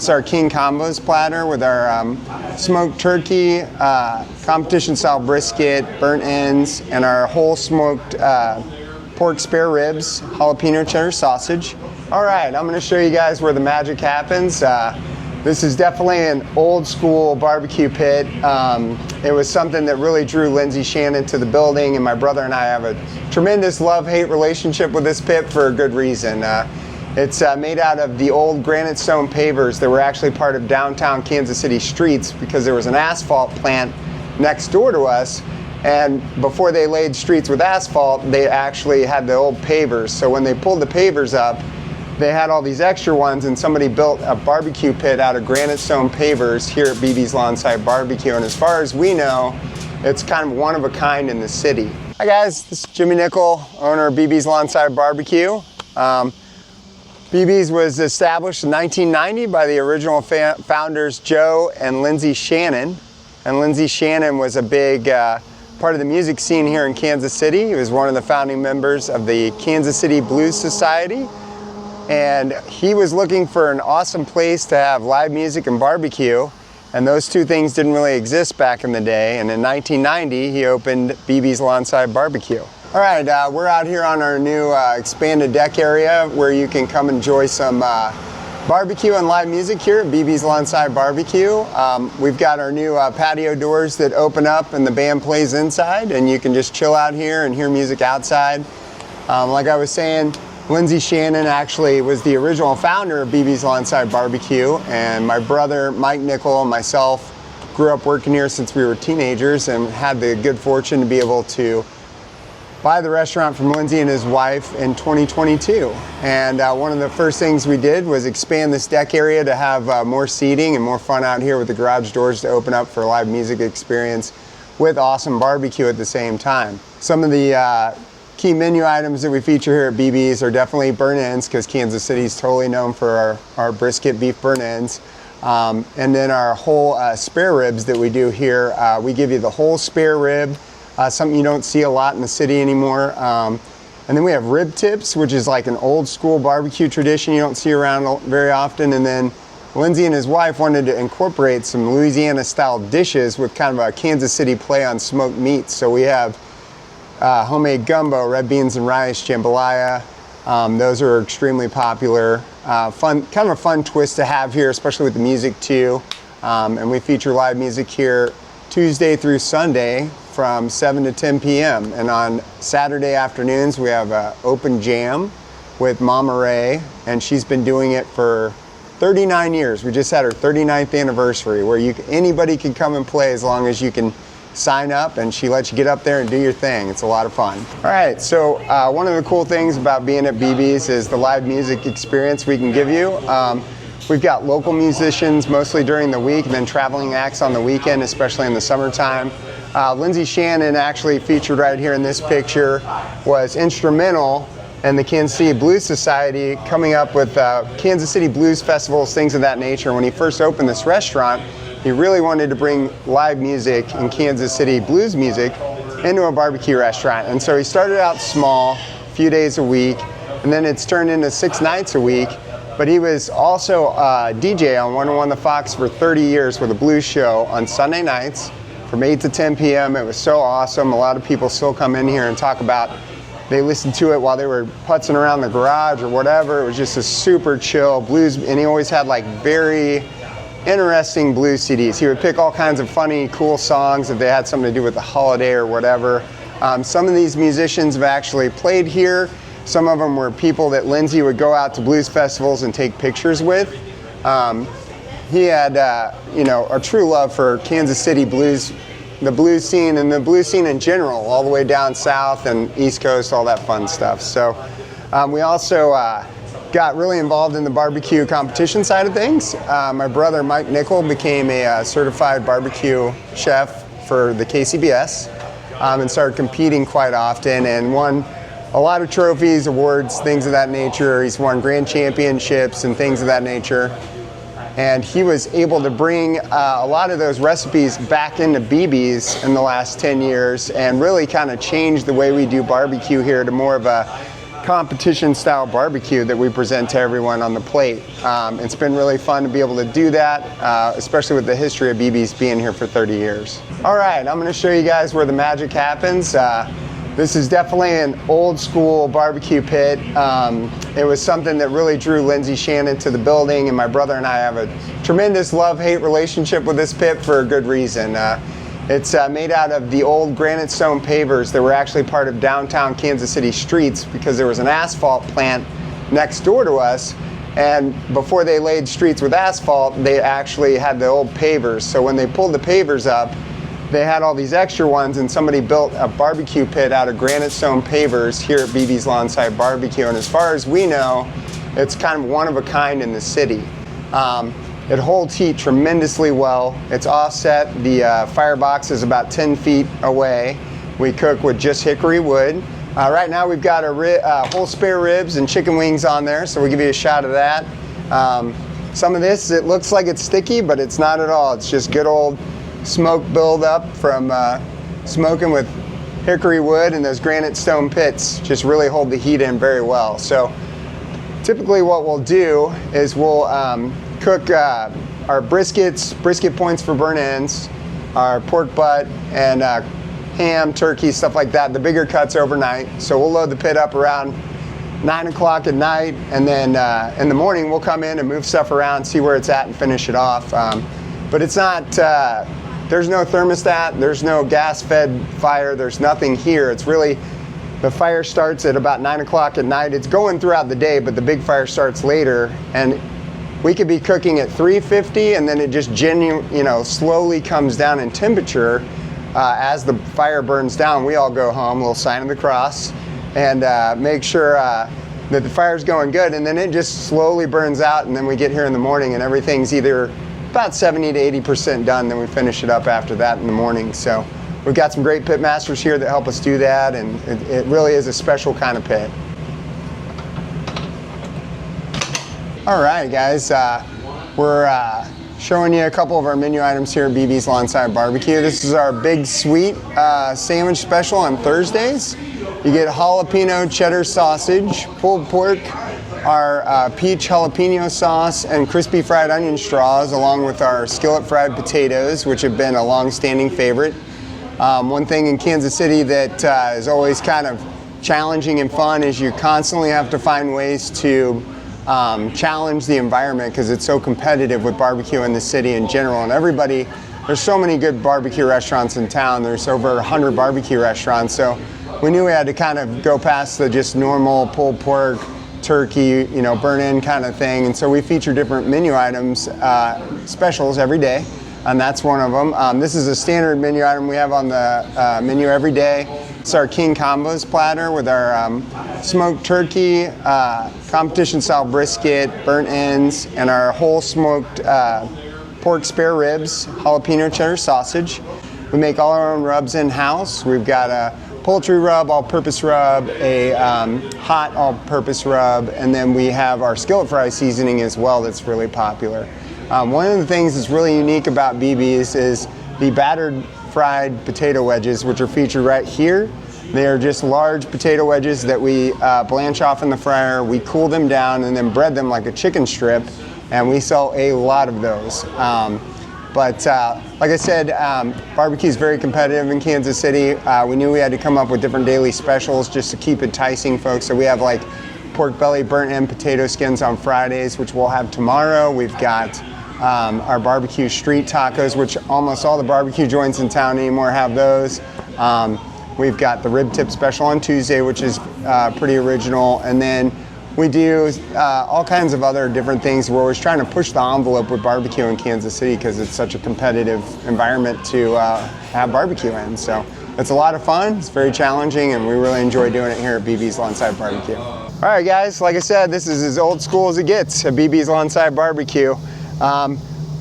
It's our King Combos platter with our smoked turkey, competition style brisket, burnt ends, and our whole smoked pork spare ribs, jalapeno cheddar sausage. All right, I'm gonna show you guys where the magic happens. This is definitely an old school barbecue pit. It was something that really drew Lindsay Shannon to the building, and my brother and I have a tremendous love-hate relationship with this pit for a good reason. It's made out of the old granite stone pavers that were actually part of downtown Kansas City streets because there was an asphalt plant next door to us, and before they laid streets with asphalt, they actually had the old pavers. So when they pulled the pavers up, they had all these extra ones, and somebody built a barbecue pit out of granite stone pavers here at BB's Lawnside BarB-Q, and as far as we know, it's kind of one of a kind in the city. Hi guys, this is Jimmy Nickle, owner of BB's Lawnside BarB-Q. BB's was established in 1990 by the original founders Joe and Lindsay Shannon. And Lindsay Shannon was a big part of the music scene here in Kansas City. He was one of the founding members of the Kansas City Blues Society. And he was looking for an awesome place to have live music and barbecue. And those two things didn't really exist back in the day. And in 1990, he opened BB's Lawnside BarB-Q. All right, we're out here on our new expanded deck area where you can come enjoy some barbecue and live music here at BB's Lawnside BarB-Q. We've got our new patio doors that open up and the band plays inside, and you can just chill out here and hear music outside. Like I was saying, Lindsay Shannon actually was the original founder of BB's Lawnside BarB-Q, and my brother Mike Nickle and myself grew up working here since we were teenagers and had the good fortune to be able to buy the restaurant from Lindsay and his wife in 2022. And one of the first things we did was expand this deck area to have more seating and more fun out here with the garage doors to open up for a live music experience with awesome barbecue at the same time. Some of the key menu items that we feature here at BB's are definitely burnt ends, because Kansas City is totally known for our brisket beef burnt ends. And then our whole spare ribs that we do here, we give you the whole spare rib, something you don't see a lot in the city anymore. And then we have rib tips, which is like an old school barbecue tradition you don't see around very often. And then Lindsay and his wife wanted to incorporate some Louisiana style dishes with kind of a Kansas City play on smoked meats. So we have homemade gumbo, red beans and rice, jambalaya. Those are extremely popular. Kind of a fun twist to have here, especially with the music too. And we feature live music here Tuesday through Sunday from 7 to 10 p.m. And on Saturday afternoons, we have an open jam with Mama Ray, and she's been doing it for 39 years. We just had her 39th anniversary, where anybody can come and play as long as you can sign up, and she lets you get up there and do your thing. It's a lot of fun. All right, so one of the cool things about being at BB's is the live music experience we can give you. We've got local musicians mostly during the week, and then traveling acts on the weekend, especially in the summertime. Lindsay Shannon, actually featured right here in this picture, was instrumental in the Kansas City Blues Society coming up with Kansas City Blues festivals, things of that nature. When he first opened this restaurant, he really wanted to bring live music and Kansas City blues music into a barbecue restaurant. And so he started out small, a few days a week, and then it's turned into 6 nights a week. But he was also a DJ on 101 The Fox for 30 years with a blues show on Sunday nights from 8 to 10 p.m. It was so awesome. A lot of people still come in here and talk about they listened to it while they were putzing around the garage or whatever. It was just a super chill blues, and he always had like very interesting blues CDs. He would pick all kinds of funny, cool songs if they had something to do with the holiday or whatever. Some of these musicians have actually played here. Some of them were people that Lindsay would go out to blues festivals and take pictures with. He had, a true love for Kansas City blues, the blues scene, and the blues scene in general, all the way down south and East Coast, all that fun stuff. So we also got really involved in the barbecue competition side of things. My brother Mike Nickle became a certified barbecue chef for the KCBS and started competing quite often and won a lot of trophies, awards, things of that nature. He's won grand championships and things of that nature. And he was able to bring a lot of those recipes back into BB's in the last 10 years and really kind of change the way we do barbecue here to more of a competition style barbecue that we present to everyone on the plate. It's been really fun to be able to do that, especially with the history of BB's being here for 30 years. All right, I'm gonna show you guys where the magic happens. This is definitely an old school barbecue pit. It was something that really drew Lindsay Shannon to the building, and my brother and I have a tremendous love-hate relationship with this pit for a good reason. It's made out of the old granite stone pavers that were actually part of downtown Kansas City streets, because there was an asphalt plant next door to us, and before they laid streets with asphalt, they actually had the old pavers. So when they pulled the pavers up, they had all these extra ones, and somebody built a barbecue pit out of granite stone pavers here at BB's Lawnside BarB-Q. And as far as we know, it's kind of one of a kind in the city. It holds heat tremendously well. It's offset. The firebox is about 10 feet away. We cook with just hickory wood. Right now we've got whole spare ribs and chicken wings on there, so we'll give you a shot of that. Some of this, it looks like it's sticky, but it's not at all. It's just good old smoke buildup from smoking with hickory wood, and those granite stone pits just really hold the heat in very well. So typically what we'll do is we'll cook our brisket points for burnt ends, our pork butt, and ham, turkey, stuff like that, the bigger cuts overnight. So we'll load the pit up around 9 o'clock at night, and then in the morning we'll come in and move stuff around, see where it's at, and finish it off. But it's not, there's no thermostat, there's no gas-fed fire, there's nothing here. It's really, the fire starts at about 9 o'clock at night. It's going throughout the day, but the big fire starts later, and we could be cooking at 350, and then it just slowly comes down in temperature. As the fire burns down, we all go home, little sign of the cross, and make sure that the fire's going good, and then it just slowly burns out, and then we get here in the morning and everything's either about 70 to 80% done, then we finish it up after that in the morning. So we've got some great pit masters here that help us do that, and it really is a special kind of pit. All right, guys, we're showing you a couple of our menu items here at BB's Lawnside BarB-Q. This is our big sweet sandwich special on Thursdays. You get jalapeno cheddar sausage, pulled pork, our peach jalapeno sauce, and crispy fried onion straws, along with our skillet fried potatoes, which have been a long-standing favorite. One thing in Kansas City that is always kind of challenging and fun is you constantly have to find ways to challenge the environment, because it's so competitive with barbecue in the city in general. And everybody, there's so many good barbecue restaurants in town. There's over 100 barbecue restaurants, so we knew we had to kind of go past the just normal pulled pork, turkey, burn in kind of thing. And so we feature different menu items, specials every day, and that's one of them. This is a standard menu item we have on the menu every day. It's our King Combos platter with our smoked turkey, competition style brisket, burnt ends, and our whole smoked pork spare ribs, jalapeno cheddar sausage. We make all our own rubs in-house. We've got a poultry rub, all-purpose rub, a hot all-purpose rub, and then we have our skillet fry seasoning as well that's really popular. One of the things that's really unique about BB's is the battered fried potato wedges, which are featured right here. They are just large potato wedges that we blanch off in the fryer, we cool them down, and then bread them like a chicken strip, and we sell a lot of those. But like I said, barbecue is very competitive in Kansas City. We knew we had to come up with different daily specials just to keep enticing folks. So we have like pork belly, burnt end potato skins on Fridays, which we'll have tomorrow. We've got our barbecue street tacos, which almost all the barbecue joints in town anymore have those. We've got the rib tip special on Tuesday, which is pretty original. And then we do all kinds of other different things. We're always trying to push the envelope with barbecue in Kansas City because it's such a competitive environment to have barbecue in. So it's a lot of fun, it's very challenging, and we really enjoy doing it here at BB's Lawnside BarB-Q. All right, guys, like I said, this is as old school as it gets at BB's Lawnside BarB-Q.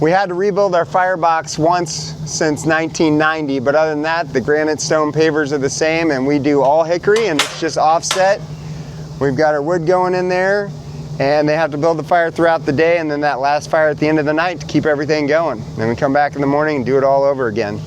We had to rebuild our firebox once since 1990, but other than that, the granite stone pavers are the same, and we do all hickory, and it's just offset. We've got our wood going in there, and they have to build the fire throughout the day, and then that last fire at the end of the night to keep everything going. Then we come back in the morning and do it all over again.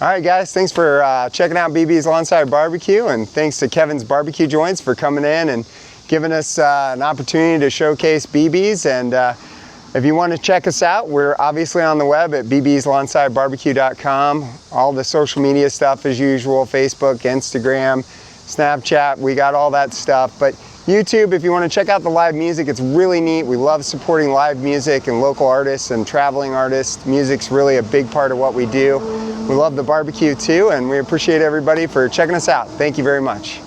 All right, guys, thanks for checking out BB's Lawnside BarB-Q, and thanks to Kevin's Barbecue Joints for coming in and giving us an opportunity to showcase BB's. And if you want to check us out, we're obviously on the web at bbslawnside.barbq.com. All the social media stuff as usual, Facebook, Instagram, Snapchat, we got all that stuff. But YouTube, if you want to check out the live music, it's really neat. We love supporting live music and local artists and traveling artists. Music's really a big part of what we do. We love the barbecue too, and we appreciate everybody for checking us out. Thank you very much.